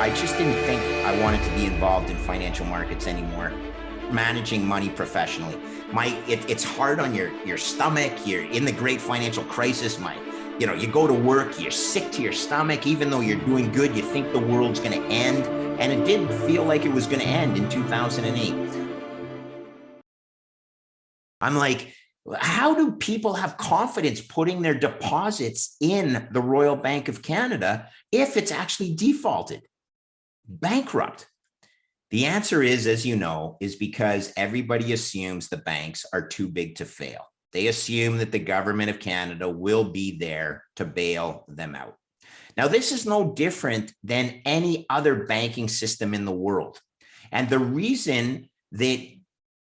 I just didn't think I wanted to be involved in financial markets anymore, managing money professionally. It's hard on your stomach. You're in the great financial crisis. You go to work, you're sick to your stomach, even though you're doing good, you think the world's going to end. And it did feel like it was going to end in 2008. I'm like, how do people have confidence putting their deposits in the Royal Bank of Canada if it's actually defaulted, bankrupt? The answer is, as you know, is because everybody assumes the banks are too big to fail. They assume that the government of Canada will be there to bail them out. Now, this is no different than any other banking system in the world. And the reason that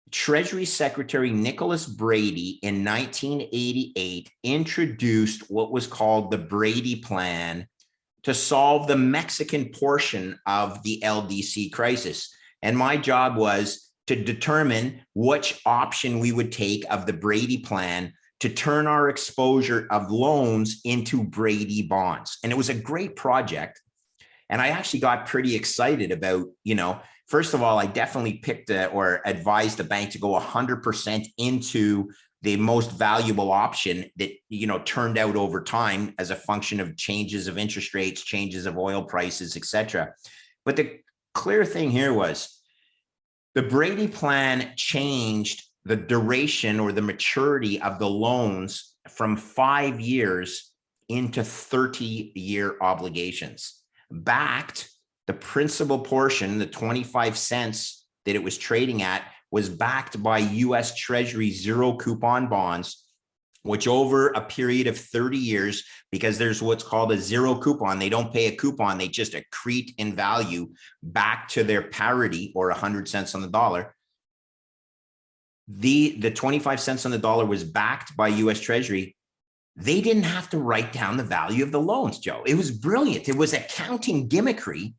Treasury Secretary Nicholas Brady in 1988 introduced what was called the Brady Plan to solve the Mexican portion of the LDC crisis. And my job was to determine which option we would take of the Brady Plan to turn our exposure of loans into Brady bonds. And it was a great project. And I actually got pretty excited about, first of all, I definitely picked or advised the bank to go 100% into the most valuable option that, turned out over time as a function of changes of interest rates, changes of oil prices, et cetera. But the clear thing here was the Brady Plan changed the duration or the maturity of the loans from 5 years into 30-year obligations. Backed, the principal portion, the 25 cents that it was trading at, was backed by US Treasury zero coupon bonds, which over a period of 30 years, because there's what's called a zero coupon, they don't pay a coupon, they just accrete in value back to their parity or 100 cents on the dollar. The 25 cents on the dollar was backed by US Treasury. They didn't have to write down the value of the loans, Joe. It was brilliant. It was accounting gimmickry,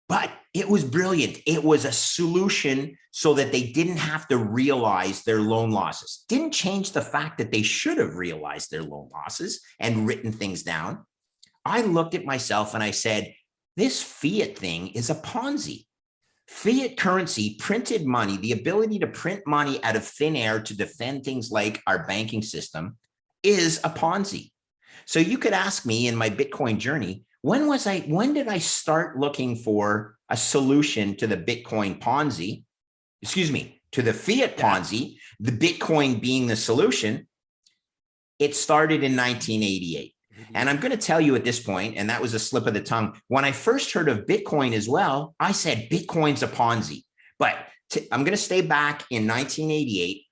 but it was brilliant. It was a solution so that they didn't have to realize their loan losses. Didn't change the fact that they should have realized their loan losses and written things down. I looked at myself and I said, this fiat thing is a Ponzi. Fiat currency, printed money, the ability to print money out of thin air to defend things like our banking system is a Ponzi. So you could ask me in my Bitcoin journey, when did I start looking for a solution to the Bitcoin Ponzi, to the fiat Ponzi, the Bitcoin being the solution? It started in 1988. And I'm going to tell you at this point, and that was a slip of the tongue, when I first heard of Bitcoin as well, I said, Bitcoin's a Ponzi. But I'm going to stay back in 1988,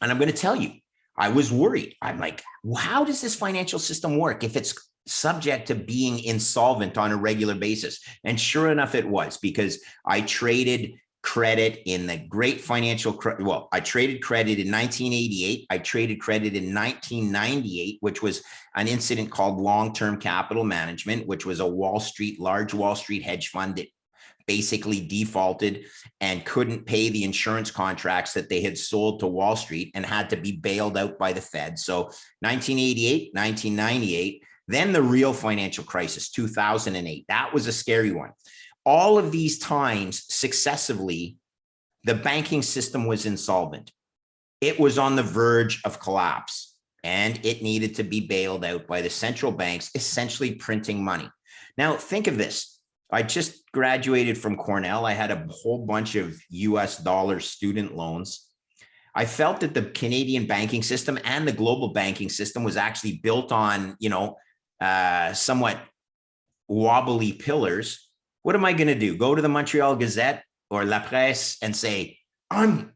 and I'm going to tell you, I was worried. I'm like, how does this financial system work if it's subject to being insolvent on a regular basis? And sure enough, it was, because I traded credit in the great financial, I traded credit in 1988. I traded credit in 1998, which was an incident called long-term capital management, which was a large Wall Street hedge fund that basically defaulted and couldn't pay the insurance contracts that they had sold to Wall Street and had to be bailed out by the Fed. So 1988, 1998, then the real financial crisis, 2008. That was a scary one. All of these times successively, the banking system was insolvent. It was on the verge of collapse, and it needed to be bailed out by the central banks, essentially printing money. Now, think of this. I just graduated from Cornell. I had a whole bunch of US dollar student loans. I felt that the Canadian banking system and the global banking system was actually built on, somewhat wobbly pillars. What am I going to do? Go to the Montreal Gazette or La Presse and say, I'm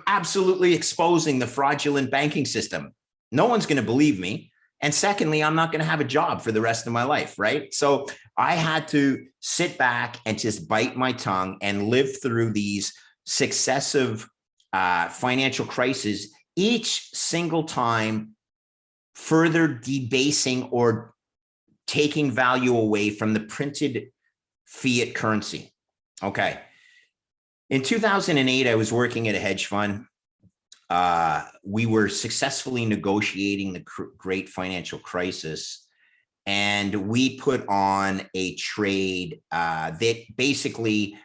absolutely exposing the fraudulent banking system. No one's going to believe me. And secondly, I'm not going to have a job for the rest of my life, right? So I had to sit back and just bite my tongue and live through these successive financial crises, each single time further debasing or taking value away from the printed fiat currency. Okay. In 2008, I was working at a hedge fund. We were successfully negotiating the great financial crisis. and we put on a trade that basically,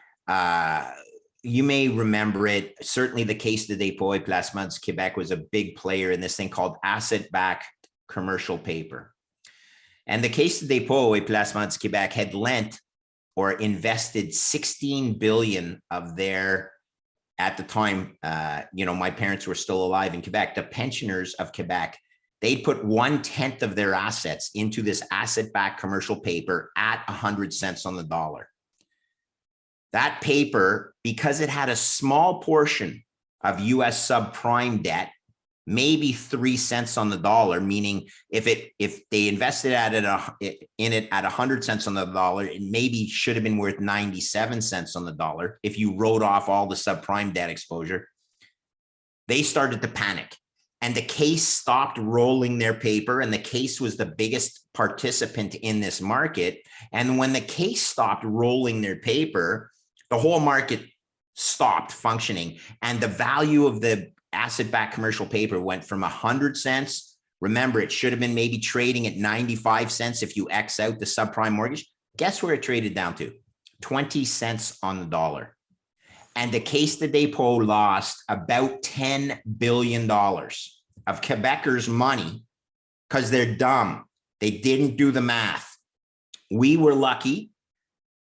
you may remember it. Certainly the Caisse de dépôt et placement Quebec was a big player in this thing called asset-backed commercial paper. And the Caisse de dépôt et placement Quebec had lent or invested 16 billion of their, at the time, my parents were still alive in Quebec, the pensioners of Quebec, they'd put 1/10 of their assets into this asset-backed commercial paper at 100 cents on the dollar. That paper, because it had a small portion of US subprime debt, maybe 3 cents on the dollar, meaning if they invested in it at 100 cents on the dollar, it maybe should have been worth 97 cents on the dollar if you wrote off all the subprime debt exposure. They started to panic, and the Caisse stopped rolling their paper, and the Caisse was the biggest participant in this market. And when the Caisse stopped rolling their paper, the whole market stopped functioning, and the value of the asset-backed commercial paper went from 100 cents. Remember, it should have been maybe trading at 95 cents if you X out the subprime mortgage. Guess where it traded down to? 20 cents on the dollar. And the Caisse de dépôt lost about $10 billion of Quebecers' money because they're dumb. They didn't do the math. We were lucky.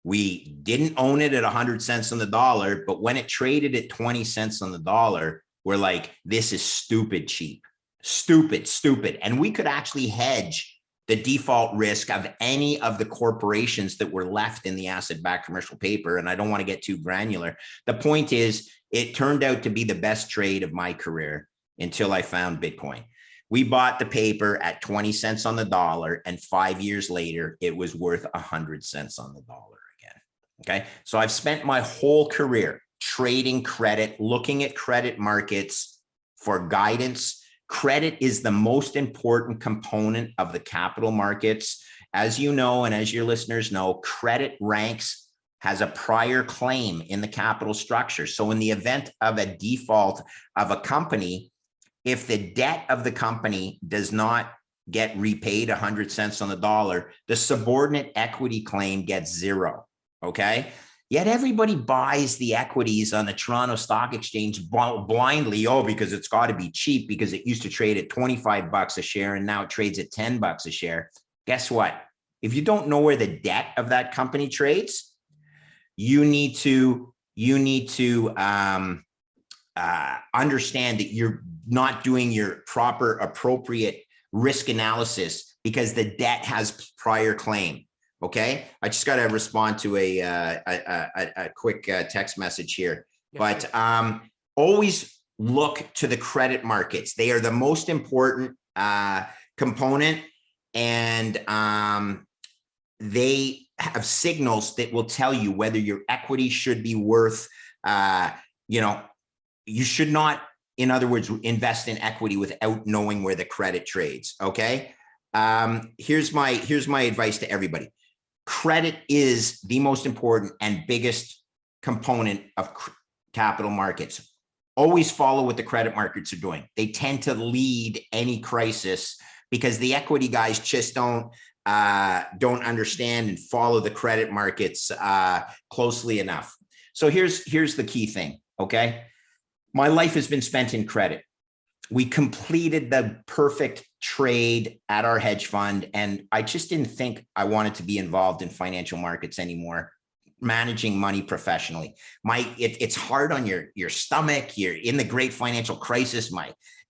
We didn't own it at 100 cents on the dollar, but when it traded at 20 cents on the dollar, we're like, this is stupid cheap, stupid. And we could actually hedge the default risk of any of the corporations that were left in the asset-backed commercial paper. And I don't want to get too granular. The point is, it turned out to be the best trade of my career until I found Bitcoin. We bought the paper at 20 cents on the dollar, and 5 years later, it was worth 100 cents on the dollar. Okay, so I've spent my whole career trading credit, looking at credit markets for guidance. Credit is the most important component of the capital markets. As you know, and as your listeners know, credit ranks has a prior claim in the capital structure. So in the event of a default of a company, if the debt of the company does not get repaid 100 cents on the dollar, the subordinate equity claim gets zero. Okay. Yet everybody buys the equities on the Toronto Stock Exchange blindly. Oh, because it's got to be cheap because it used to trade at 25 bucks a share and now it trades at 10 bucks a share. Guess what? If you don't know where the debt of that company trades, you need to understand that you're not doing your proper, appropriate risk analysis because the debt has prior claim. Okay, I just got to respond to a quick text message here, but always look to the credit markets. They are the most important component, and they have signals that will tell you whether your equity should be worth. You should not, in other words, invest in equity without knowing where the credit trades. Okay, here's my advice to everybody. Credit is the most important and biggest component of capital markets. Always follow what the credit markets are doing. They tend to lead any crisis because the equity guys just don't understand and follow the credit markets closely enough. So here's the key thing. Okay, my life has been spent in credit. We completed the perfect trade at our hedge fund, and I just didn't think I wanted to be involved in financial markets anymore, managing money professionally. It's hard on your stomach. You're in the great financial crisis.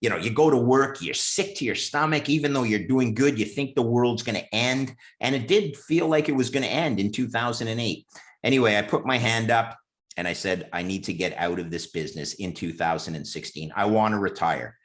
You go to work, you're sick to your stomach, even though you're doing good, you think the world's going to end. And it did feel like it was going to end in 2008. Anyway, I put my hand up and I said, I need to get out of this business in 2016. I want to retire.